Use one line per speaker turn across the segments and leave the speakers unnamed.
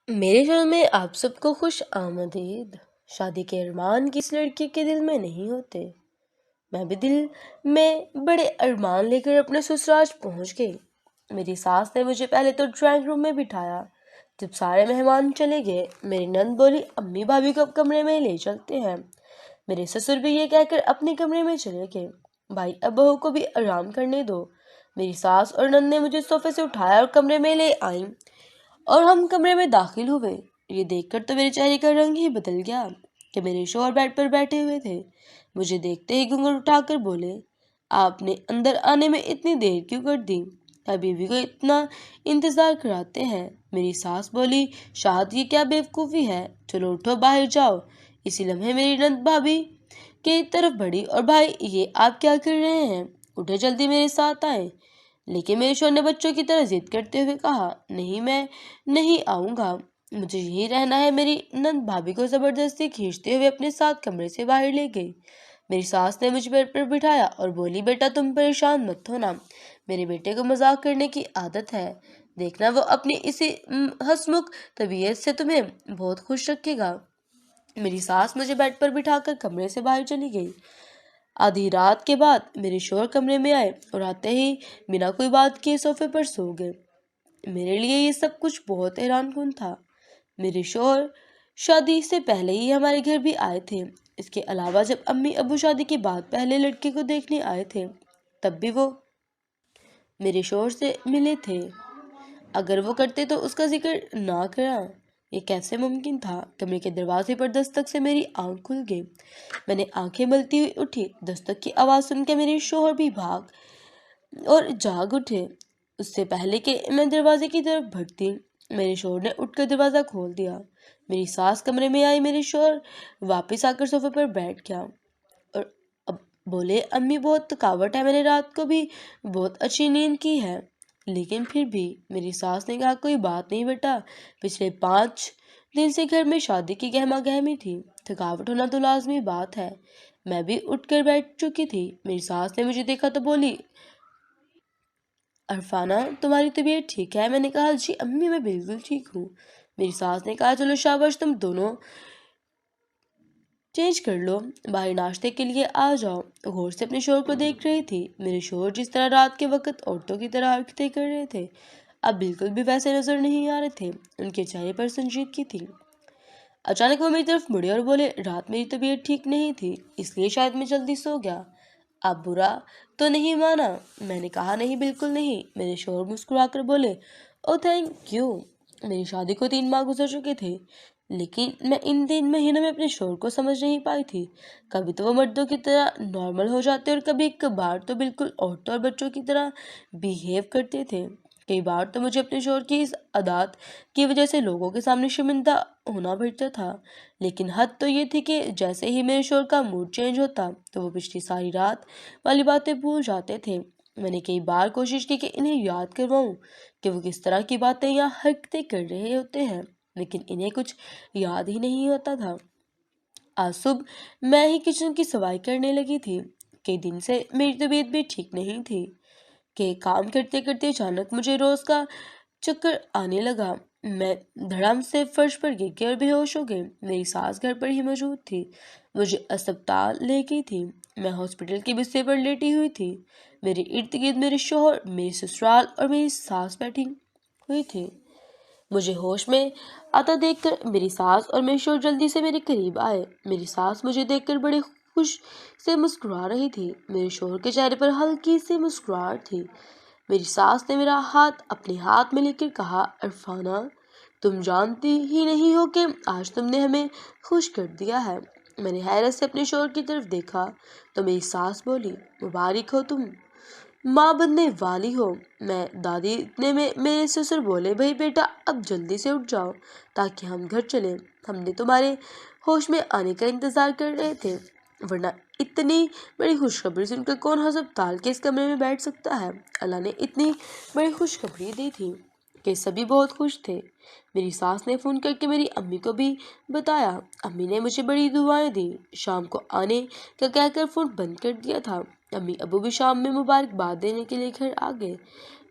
میرے شو میں آپ سب کو خوش آمدید۔ شادی کے ارمان کس لڑکی کے دل میں نہیں ہوتے۔ میں بھی دل میں بڑے ارمان لے کر اپنے سسرال پہنچ گئی۔ میری ساس نے مجھے پہلے تو ڈرائنگ روم میں بٹھایا۔ جب سارے مہمان چلے گئے، میری نند بولی امی بھابھی کو کمرے میں لے چلتے ہیں۔ میرے سسر بھی یہ کہہ کر اپنے کمرے میں چلے گئے۔ بھائی اب بہو کو بھی آرام کرنے دو۔ میری ساس اور نند نے مجھے صوفے سے اٹھایا اور کمرے میں لے آئیں اور ہم کمرے میں داخل ہوئے۔ یہ دیکھ کر تو میرے چہرے کا رنگ ہی بدل گیا کہ میرے شوہر بیڈ پر بیٹھے ہوئے تھے۔ مجھے دیکھتے ہی گھونگھٹ اٹھا کر بولے، آپ نے اندر آنے میں اتنی دیر کیوں کر دی؟ ابھی بھی کوئی اتنا انتظار کراتے ہیں۔ میری ساس بولی، شاہد یہ کیا بیوقوفی ہے، چلو اٹھو باہر جاؤ۔ اسی لمحے میری نند بھابھی کی طرف بڑھی اور بھائی یہ آپ کیا کر رہے ہیں، اٹھے جلدی میرے ساتھ آئیں۔ لیکن میرے شوہر نے بچوں کی طرح ضد کرتے ہوئے کہا، نہیں میں نہیں آؤں گا، مجھے یہی رہنا ہے۔ میری نند بھابھی کو زبردستی کھینچتے ہوئے اپنے ساتھ کمرے سے باہر لے گئی۔ میری ساس نے مجھ پر بٹھایا اور بولی، بیٹا تم پریشان مت ہونا، میرے بیٹے کو مذاق کرنے کی عادت ہے، دیکھنا وہ اپنی اسی ہنسمکھ طبیعت سے تمہیں بہت خوش رکھے گا۔ میری ساس مجھے بیڈ پر بٹھا کر کمرے سے باہر چلی گئی۔ آدھی رات کے بعد میرے شوہر کمرے میں آئے اور آتے ہی بنا کوئی بات کیے صوفے پر سو گئے۔ میرے لیے یہ سب کچھ بہت حیران کن تھا۔ میرے شوہر شادی سے پہلے ہی ہمارے گھر بھی آئے تھے۔ اس کے علاوہ جب امی ابو شادی کے بعد پہلے لڑکے کو دیکھنے آئے تھے تب بھی وہ میرے شوہر سے ملے تھے۔ اگر وہ کرتے تو اس کا ذکر نہ کرا۔ یہ کیسے ممکن تھا؟ کمرے کے دروازے پر دستک سے میری آنکھ کھل گئی۔ میں نے آنکھیں ملتی ہوئی اٹھی۔ دستک کی آواز سن کے میرے شوہر بھی بھاگ اور جاگ اٹھے، اس سے پہلے کہ میں دروازے کی طرف بڑھتی۔ میرے شوہر نے اٹھ کر دروازہ کھول دیا۔ میری ساس کمرے میں آئی۔ میرے شوہر واپس آ کر صوفے پر بیٹھ گیا اور اب بولے، امی بہت تھکاوٹ ہے، میں نے رات کو بھی بہت اچھی نیند کی ہے۔ لیکن پھر بھی میری ساس نے کہا، کوئی بات نہیں بیٹا، پچھلے 5 دن سے گھر میں شادی کی گہما گہمی تھی، تھکاوٹ ہونا تو لازمی بات ہے۔ میں بھی اٹھ کر بیٹھ چکی تھی۔ میری ساس نے مجھے دیکھا تو بولی، عرفانہ تمہاری طبیعت ٹھیک ہے؟ میں نے کہا، جی امی میں بالکل ٹھیک ہوں۔ میری ساس نے کہا، چلو شاباش، تم دونوں چینج کر لو، باہر ناشتے کے لیے آ جاؤ۔ غور سے اپنے شوہر کو دیکھ رہی تھی۔ میرے شوہر جس طرح رات کے وقت عورتوں کی طرح حرکتیں کر رہے تھے اب بالکل بھی ویسے نظر نہیں آ رہے تھے۔ ان کے چہرے پر سنجیدگی تھی۔ اچانک وہ میری طرف مڑے اور بولے، رات میری طبیعت ٹھیک نہیں تھی، اس لیے شاید میں جلدی سو گیا، آپ برا تو نہیں مانا؟ میں نے کہا، نہیں بالکل نہیں۔ میرے شوہر مسکرا کر بولے، او تھینک یو۔ میری شادی کو 3 ماہ گزر چکے تھے، لیکن میں ان 3 مہینوں میں اپنے شوہر کو سمجھ نہیں پائی تھی۔ کبھی تو وہ مردوں کی طرح نارمل ہو جاتے اور کبھی کبھار تو بالکل عورتوں اور بچوں کی طرح بیہیو کرتے تھے۔ کئی بار تو مجھے اپنے شوہر کی اس عادات کی وجہ سے لوگوں کے سامنے شرمندہ ہونا پڑتا تھا، لیکن حد تو یہ تھی کہ جیسے ہی میرے شوہر کا موڈ چینج ہوتا تو وہ پچھلی ساری رات والی باتیں بھول جاتے تھے۔ میں نے کئی بار کوشش کی کہ انہیں یاد کرواؤں کہ وہ کس طرح کی باتیں یا حرکتیں کر رہے ہوتے ہیں، لیکن انہیں کچھ یاد ہی نہیں ہوتا تھا۔ آج صبح میں ہی کچن کی صفائی کرنے لگی تھی۔ کئی دن سے میری طبیعت بھی ٹھیک نہیں تھی کہ کام کرتے کرتے اچانک مجھے روز کا چکر آنے لگا۔ میں دھڑام سے فرش پر گر گئی اور بے ہوش ہو گئی۔ میری ساس گھر پر ہی موجود تھی، مجھے اسپتال لے گئی تھی۔ میں ہاسپٹل کے بستر پر لیٹی ہوئی تھی۔ میرے ارد گرد میرے شوہر، میری سسرال اور میری ساس بیٹھی ہوئی تھی۔ مجھے ہوش میں آتا دیکھ کر میری ساس اور میرے شوہر جلدی سے میرے قریب آئے۔ میری ساس مجھے دیکھ کر بڑے خوش سے مسکرا رہی تھی۔ میرے شوہر کے چہرے پر ہلکی سی مسکراہٹ تھی۔ میری ساس نے میرا ہاتھ اپنے ہاتھ میں لے کر کہا، عرفانہ تم جانتی ہی نہیں ہو کہ آج تم نے ہمیں خوش کر دیا ہے۔ میں نے حیرت سے اپنے شوہر کی طرف دیکھا تو میری ساس بولی، مبارک ہو، تم ماں بننے والی ہو۔ میں دادی اتنے میں میرے سسر بولے، بھائی بیٹا اب جلدی سے اٹھ جاؤ تاکہ ہم گھر چلیں، ہم نے تمہارے ہوش میں آنے کا انتظار کر رہے تھے، ورنہ اتنی بڑی خوشخبری سن کر کون ہسپتال کے اس کمرے میں بیٹھ سکتا ہے۔ اللہ نے اتنی بڑی خوشخبری دی تھی کہ سبھی بہت خوش تھے۔ میری ساس نے فون کر کے میری امی کو بھی بتایا۔ امی نے مجھے بڑی دعائیں دی۔ شام کو آنے کا کہہ کر فون بند کر دیا تھا۔ امی ابو بھی شام میں مبارکباد دینے کے لیے گھر آ گئے۔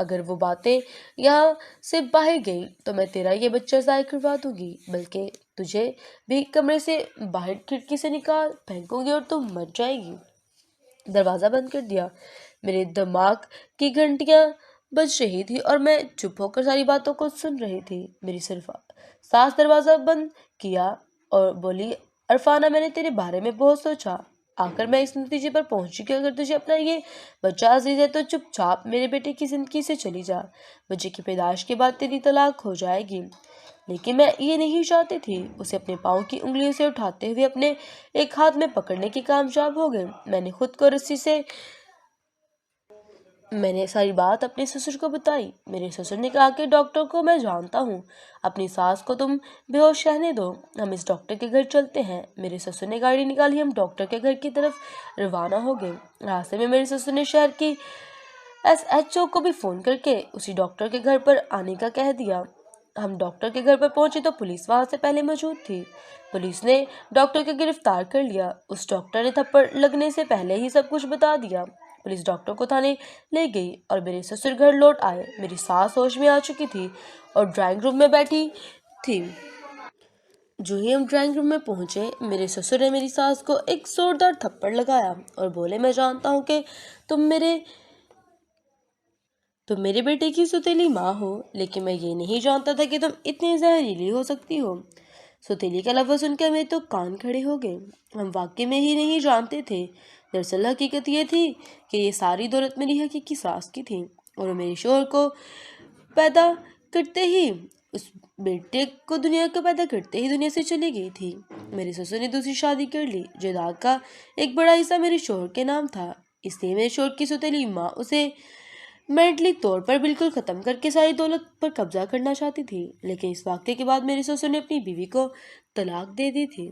اگر وہ باتیں یہاں سے باہر گئی تو میں تیرا یہ بچہ ضائع کروا دوں گی، بلکہ تجھے بھی کمرے سے باہر کھڑکی سے نکال پھینکوں گی اور تم مر جائے گی۔ دروازہ بند کر دیا۔ میرے دماغ کی گھنٹیاں بج رہی تھی اور میں چپ ہو کر ساری باتوں کو سن رہی تھی۔ میری صرف ساس دروازہ بند کیا اور بولی، عرفانہ، میں نے تیرے بارے میں بہت سوچا، آخر میں اس نتیجے پر پہنچی کہ اگر تجھے اپنا یہ بچہ عزیز ہے تو چپ چاپ میرے بیٹے کی زندگی سے چلی جا۔ بچے کی پیدائش کے بعد تیری طلاق ہو جائے گی۔ لیکن میں یہ نہیں چاہتی تھی۔ اسے اپنے پاؤں کی انگلیوں سے اٹھاتے ہوئے اپنے ایک ہاتھ میں پکڑنے کی کامیاب ہو گئے۔ میں نے خود کو رسی سے میں نے ساری بات اپنے سسر کو بتائی۔ میرے سسر نے کہا کہ ڈاکٹر کو میں جانتا ہوں، اپنی ساس کو تم بے ہوش رہنے دو، ہم اس ڈاکٹر کے گھر چلتے ہیں۔ میرے سسر نے گاڑی نکالی، ہم ڈاکٹر کے گھر کی طرف روانہ ہو گئے۔ راستے میں میرے سسر نے شہر کی SHO کو بھی فون کر کے اسی ڈاکٹر کے گھر پر آنے کا کہہ دیا۔ ہم ڈاکٹر کے گھر پر پہنچے تو پولیس وہاں سے پہلے موجود تھی۔ پولیس نے ڈاکٹر کو گرفتار کر لیا۔ اس ڈاکٹر نے تھپڑ لگنے سے پہلے ہی سب کچھ بتا دیا۔ پولیس ڈاکٹر کو تھانے لے گئی اور میرے سسر گھر لوٹ آئے۔ میری ساس ہوش میں آ چکی تھی اور ڈرائنگ روم میں بیٹھی تھی۔ جو ہی ہم ڈرائنگ روم میں پہنچے، میرے سسر نے میری ساس کو ایک زوردار تھپڑ لگایا اور بولے، میں جانتا ہوں کہ تم میرے بیٹے کی سوتیلی ماں ہو، لیکن میں یہ نہیں جانتا تھا کہ تم اتنی زہریلی ہو سکتی ہو۔ سوتیلی کا لفظ سن کے میرے تو کان کھڑے ہو گئے۔ ہم واقعی میں ہی نہیں جانتے تھے۔ دراصل حقیقت یہ تھی کہ یہ ساری دولت میری حقیقی ساس کی تھی اور وہ میرے شوہر کو پیدا کرتے ہی اس بیٹے کو دنیا کو پیدا کرتے ہی دنیا سے چلی گئی تھی۔ میرے سسر نے دوسری شادی کر لی۔ جائیداد کا ایک بڑا حصہ میرے شوہر کے نام تھا، اس لیے میرے شوہر کی سوتیلی ماں اسے مینٹلی طور پر بالکل ختم کر کے ساری دولت پر قبضہ کرنا چاہتی تھی، لیکن اس واقعے کے بعد میرے سسر نے اپنی بیوی کو طلاق دے دی تھی۔